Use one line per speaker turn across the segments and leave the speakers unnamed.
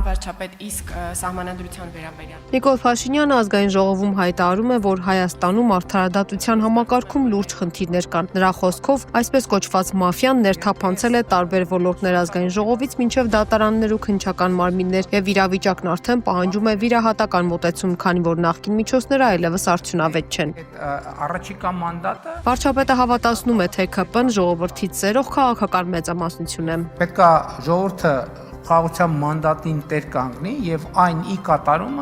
վարչապետ իսկ սահմանադրության վերաբերյալ։
Նիկոլ Փաշինյանը ազգային ժողովում հայտարարում է, որ Հայաստանում արդարադատության համակարգում լուրջ խնդիրներ կան։ Նրա խոսքով այսպես կոչված մաֆիան ներթափանցել է տարբեր ոլորտներ ազգային ժողովից մինչև դատարաններ ու քննչական մարմիններ եւ իրավիճակն արդեն պահանջում է վիրահատական մոտեցում, քանի որ նախկին միջոցները այլևս արդյունավետ չեն։
Առաջիկա մանդատը
Վարչապետը հավատացնում է, թե ԿՊ-ն ժողովրդից զերող քաղաքական մեծամասնություն է։
պետք է ժողովուրդը խաղաղության մանդատին տեր կանգնի եւ այն ի կատարում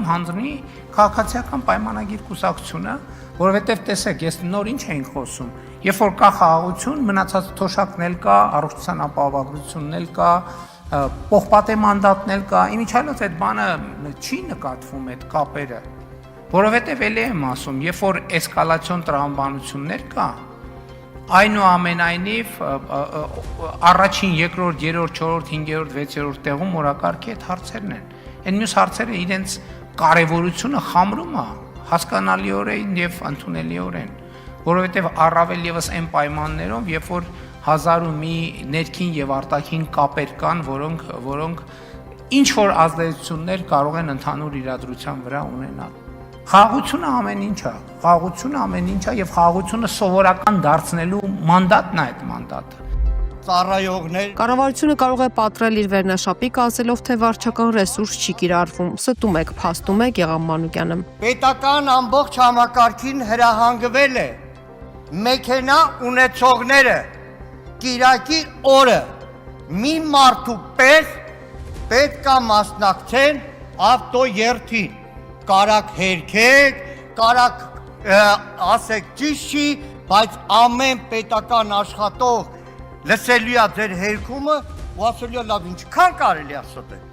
հանձնի քաղաքացիական պայմանագիր կուսակցությունը, որովհետեւ տեսեք, ես նոր ինչ էինք խոսում, երբ որ կա խաղաղություն, մնացած թոշակն էլ կա, առողջության ապահովագրությունն էլ կա, պողպատե մանդատն էլ կա, իմիջիայլոց այդ բանը չի նկատվում այդ կապերը, որովհետեւ ելի եմ ասում, երբ որ էսկալացիոն տրամաբանություններ կա, այնուամենայնիվ առաջին, երկրորդ, երրորդ, չորրորդ, հինգերորդ, վեցերորդ տեղում օրակարգի այդ հարցերն են։ Այն մյուս հարցերը իրենց կարևորությունը խամրում է հասկանալիորեն եւ ընդունելիորեն, որովհետեւ առավել եւս այն պայմաններով, երբ որ հազար ու մի ներքին եւ արտաքին կապեր կան, որոնք ինչ որ ազդեցություններ կարող են ընդհանուր իրադրության վրա ունենալ։ Խաղաղությունը ամեն ինչ է եւ խաղաղությունը սովորական դարձնելու մանդատն է այդ մանդատը։
Ծառայողներ
Կառավարությունը կարող է պատրել իր վերնաշապիկը ասելով, թե վարչական ռեսուրս չի կիրառվում։ Ստում եք, փաստում է Գեղամ Մանուկյանը։
պետական ամբողջ համակարգին հրահանգվել է մեքենա ունեցողները կիրակի օրը մի մարդու պես պետք է մասնակցեն ավտոերթին, կարակ հերքեք, կարակ ասեք ճիշտ չի, բայց ամեն պետական աշխատող լսելու է ձեր հերքումը ու ասելու է լավ ինչքան կարելի է ստել։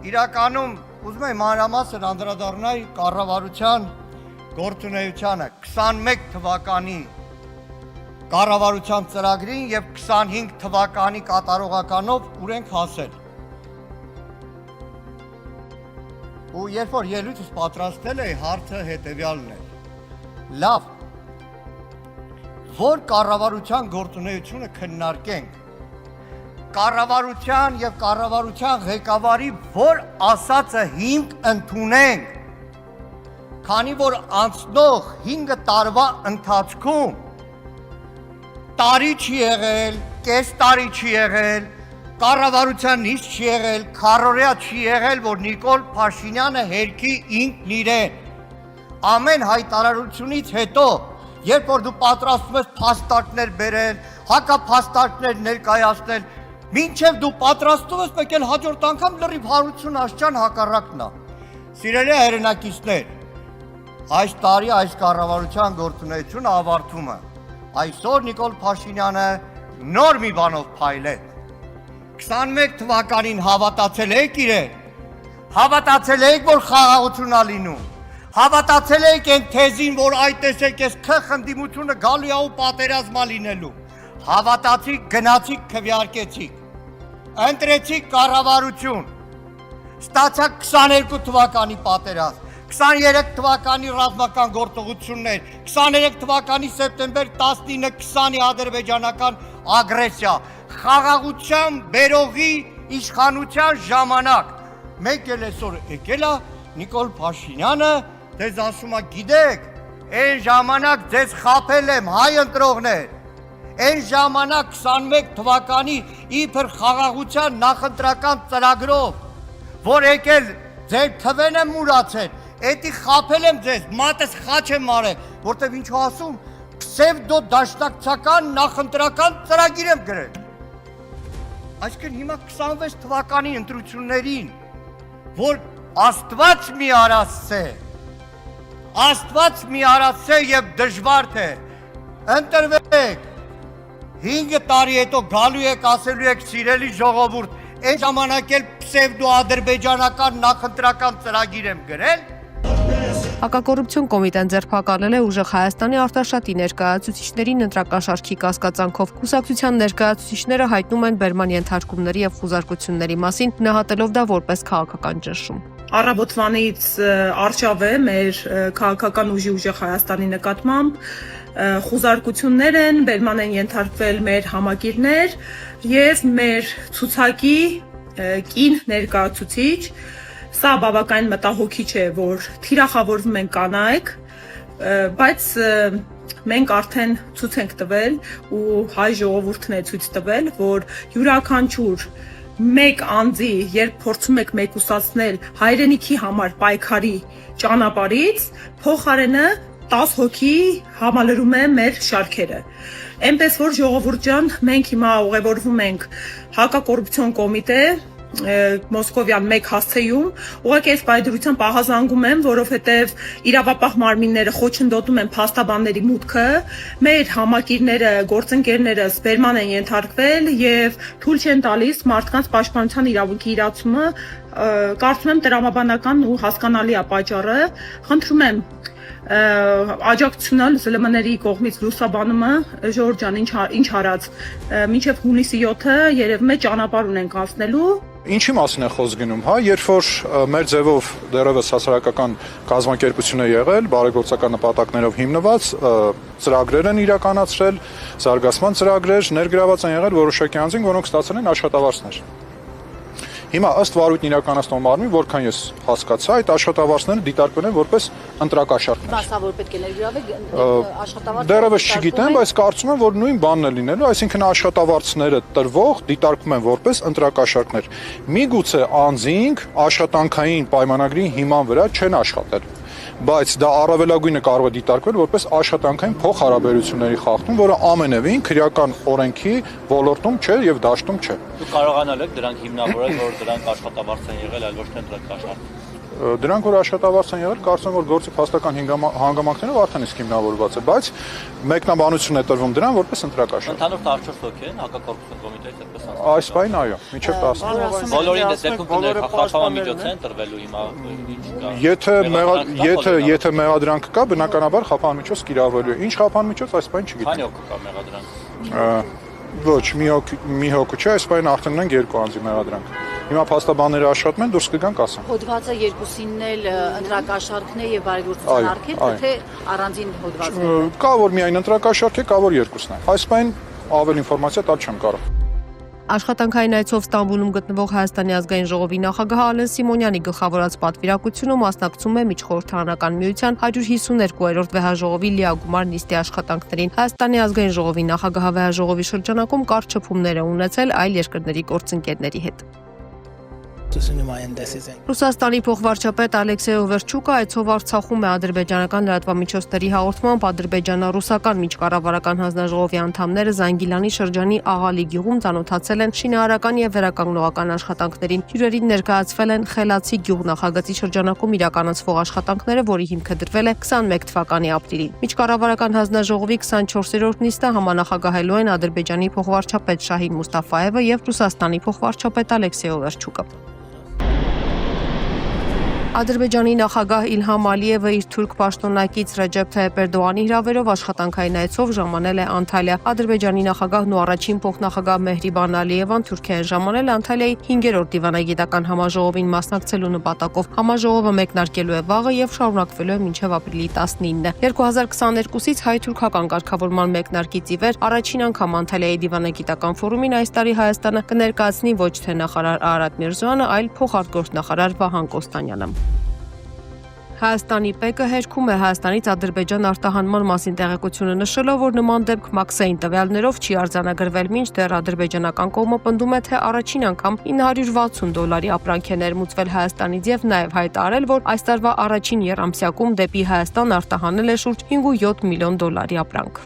Իրականում ուզում եմ մանրամասն անդրադառնալ կառավարության գործունեությանը 21 թվականի կառավարության ծրագրին եւ 25 թվականի կատարողականով ուր ենք հասել։ Ու երբ որ ելույթս պատրաստել էի, հարցը հետևյալն է։ Լավ, որ կառավարության գործունեությունը քննարկենք, կառավարության եւ կառավարության ղեկավարի որ ասածը հիմք ընդունենք, քանի որ անցնող 5 տարվա ընթացքում տարի չի եղել, կես տարի չի եղել, կառավարության նիստ չի եղել, քառօրյա չի եղել, որ Նիկոլ Փաշինյանը հերքի ինքն իրեն։ Ամեն հայտարարությունից հետո, երբ որ դու պատրաստում ես փաստարկներ բերել, հակափաստարկներ ներկայացնել, մինչև դու պատրաստում ես, մեկ էլ հաջորդ անգամ լրիվ հարություն աշճան հակառակն է։ Սիրելի հայրենակիցներ, այս տարի այս կառավարության գործունեությունը ավարտվում է։ Այսօր Նիկոլ Փաշինյանը նոր մի բանով փայլեց։ 21 թվականին հավատացել եք իրեն, հավատացել եք, որ խաղաղություն է լինում, հավատացել եք այն թեզին, որ այդ տեսեք ես խնդիմությունը գալու է ու պատերազմ է լինելու, հավատացիք, գնացիք, քվեարկեցիք, ընտրեցիք կառավարություն, ստացաք 22 թվականի պատերազմ, 23 թվականի ռազմական գործողություններ, 23 թվականի սեպտեմբեր 19-20-ի ադրբեջանական ագրեսիա, խաղաղության բերողի իշխանության ժամանակ, մեկ էլ այսօր եկել է Նիկոլ Փաշինյանը, ձեզ ասում է գիտեք, այն ժամանակ ձեզ խաբել եմ հայ ընտրողներ, այն ժամանակ 21 թվականի իբր խաղաղության նախընտրական ծրագրով, որ եկել ձեր թվեն եմ մուրացել, էդի խաբել եմ ձեզ, մատս խաչ եմ արել, որտեվ ինչու ասում, պսևդո դաշնակցական նախընտրական ծրագիր եմ գրել։ Այսինքն հիմա 26 թվականի ընտրություններին, որ Աստված մի արածե եւ դժվար թե ընտրվեք 5 տարի հետո գալու եք ասելու եք սիրելի ժողովուրդ, այն ժամանակ էլ պսևդո ադրբեջանական նախընտրական ծրագիր եմ գրել։
Հակակոռուպցիոն կոմիտեն ձերբակալել է ուժեղ Հայաստանի արտաշատի ներկայացուցիչներին ընտրական շարքի կասկածանքով։ Կուսակցության ներկայացուցիչները հայտնում են բերման ենթարկումների եւ խուզարկությունների մասին, գնահատելով դա որպես քաղաքական ճնշում։
Առավոտվանից արշավ է մեր քաղաքական ուժի ուժեղ Հայաստանի նկատմամբ, խուզարկություններ են, բերման են ենթարկվել մեր համակիրներ եւ մեր ցուցակի կին ներկայացուցիչ, սա բավական մտահոգիչ է, որ թիրախավորվում են կանայք, բայց մենք արդեն ցույց ենք տվել ու հայ ժողովուրդն է ցույց տվել, որ յուրաքանչյուր մեկ անձի, երբ փորձում եք մեկուսացնել հայրենիքի համար պայքարի ճանապարհից, փոխարենը 10 հոգի համալրում է մեր շարքերը։ Այնպես որ ժողովուրդ ջան, մենք հիմա ուղևորվում ենք հակակոռուպցիոն կոմիտե Մոսկովյան 1 հասցեում, ուղղակի այս պայդրությամբ ահազանգում եմ, որովհետև իրավապահ մարմինները խոչընդոտում են փաստաբանների մուտքը, մեր համակիրները, գործընկերները սպերման են ենթարկվել եւ թույլ չեն տալիս մարդկանց պաշտպանության իրավունքի իրացումը, կարծում եմ տրամաբանական ու հասկանալի է պատճառը, խնդրում եմ աջակցությունն ԶԼՄ-ների կողմից լուսաբանումը Ժորժ ջան ինչ արած մինչև հունիսի 7-ը երևում է ճանապարհ ունենք անցնելու
Ինչի մասին է խոսք գնում, հա, երբ որ մեր ձևով դեռևս հասարակական կազմակերպություն է եղել, բարեգործական նպատակներով հիմնված ծրագրեր են իրականացրել, զարգացման ծրագրեր ներգրաված են եղել որոշակի անձինք, որոնք ստացել են աշխատավարձներ։ Հիմա ըստ վարույթն իրականացնող մարմնի, որքան ես հասկացա, այդ աշխատավարձները դիտարկվել են որպես ընտրակաշառքներ։
Մասա որ պետք է ներգրավեք աշխատավարձ։
Դեռևս չգիտեմ, բայց կարծում եմ, որ նույն բանն է լինելու, այսինքն աշխատավարձները տրվող դիտարկվում են որպես ընտրակաշառքներ։ Միգուցե անձինք աշխատանքային պայմանագրի հիման վրա չեն աշխատել, բայց դա առավելագույնը կարող է դիտարկվել որպես աշխատանքային փոխհարաբերությունների խախտում, որը ամենևին քրեական օրենքի ոլորտում չէ եւ դաշտում չէ։
Դուք կարողանալ եք դրանք հիմնավորել, որ դրանք աշխատավարձ են եղել, այլ ոչ թե ընտրակաշառք։
Դրանք որ աշխատավարձ են եղել, կարծում եմ, որ գործի փաստական հանգամանքներով արդեն իսկ հիմնավորված է, բայց մեկնաբանություն է տրվում դրան որպես ընտրակաշառք։
Ընդհանուր 14 հոգի են հակակոռուպցիոն կոմիտեից այդպես ասած։
Այս բանին այո, մինչև 10։
Բոլորին դեպքում խափանամիջոց են տրվելու հիմա ինչ կա։
Եթե մեղադրանք կա, բնականաբար խափանամիջոց կիրառվելու է։ Ինչ խափանամիջոց, այս բանը չգիտեմ։
Քանի հոգի կա մեղադրանք։
Ոչ, մի հոգի չէ, այս բանը արդեն ունենք 2 անձի մեղադրանք։ Հիմա փաստաբանները աշխատում են, դուրս կգան կասեն։
Հոդվածը երկուսինն էլ ընտրակաշառքն է եւ բարեգործության արգելք, թե առանձին հոդվածն է։
Կա որ միայն ընտրակաշառք է, կա որ երկուսն է։ Այս բանին ավել ինֆորմացիա տալ չեմ կարող։
Աշխատանքային այցով Ստամբուլում գտնվող Հայաստանի ազգային ժողովի նախագահ Ալեն Սիմոնյանի գլխավորած պատվիրակությունը մասնակցում է Միջխորհրդարանական միության 152-րդ վեհաժողովի լիագումար նիստի աշխատանքներին։ Հայաստանի ազգային ժողովի նախագահը վեհաժողովի շրջանակում կարճ շփումներ է ունեցել այլ երկրների գործընկերների հետ։ Ռուսաստանի փոխվարչապետ Ալեքսեյ Օվերչուկը այցով Արցախում է ադրբեջանական լրատվամիջոցների հաղորդմամբ ադրբեջանա-ռուսական միջկառավարական հանձնաժողովի անդամները Զանգիլանի շրջանի Աղալի գյուղում ծանոթացել են շինարարական եւ վերականգնողական աշխատանքներին։ Հյուրերին ներկայացվել են Խելացի գյուղնախագծի շրջանակում իրականացվող աշխատանքները, որի հիմքը դրվել է 21 թվականի ապրիլին։ Միջկառավարական հանձնաժողովի 24-րդ նիստը համանախագահելու են Ադրբեջանի փոխվարչապետ Շահին Մուստաֆայևը եւ Ռուսաստանի փոխվարչապետ Ալեքսեյ Օվերչուկը։ Ադրբեջանի նախագահ Իլհամ Ալիևը իր թուրք պաշտոնակից Ռեջեփ Թայիփ Էրդողանի հրավերով աշխատանքային այցով ժամանել է Անտալիա։ Ադրբեջանի նախագահն ու առաջին փոխնախագահ Մեհրիբան Ալիևան Թուրքիա են ժամանել Անտալիայի 5-րդ դիվանագիտական համաժողովին մասնակցելու նպատակով։ Համաժողովը մեկնարկելու է վաղը եւ շարունակվելու է մինչեւ ապրիլի 19-ը։ 2022-ից հայ-թուրքական կարգավորման մեկնարկից ի վեր առաջին անգամ Անտալիայի դիվանագիտական ֆորումին այս տարի Հայաստանը կներկայացնի ոչ թե նախարար Արարատ Միրզոյանը, այլ փոխարտգործնախարար Վահան Կոստանյանը։ Հայաստանի ՊԵԿ-ը հերքում է Հայաստանից Ադրբեջան արտահանման մասին տեղեկությունը նշելով, որ նման դեպք մաքսային տվյալներով չի արձանագրվել, մինչդեռ ադրբեջանական կողմը պնդում է, թե առաջին անգամ $960 ապրանք է ներմուծվել Հայաստանից եւ նաեւ հայտարարել, որ այս տարվա առաջին եռամսյակում դեպի Հայաստան արտահանել է շուրջ $5.7 միլիոն ապրանք։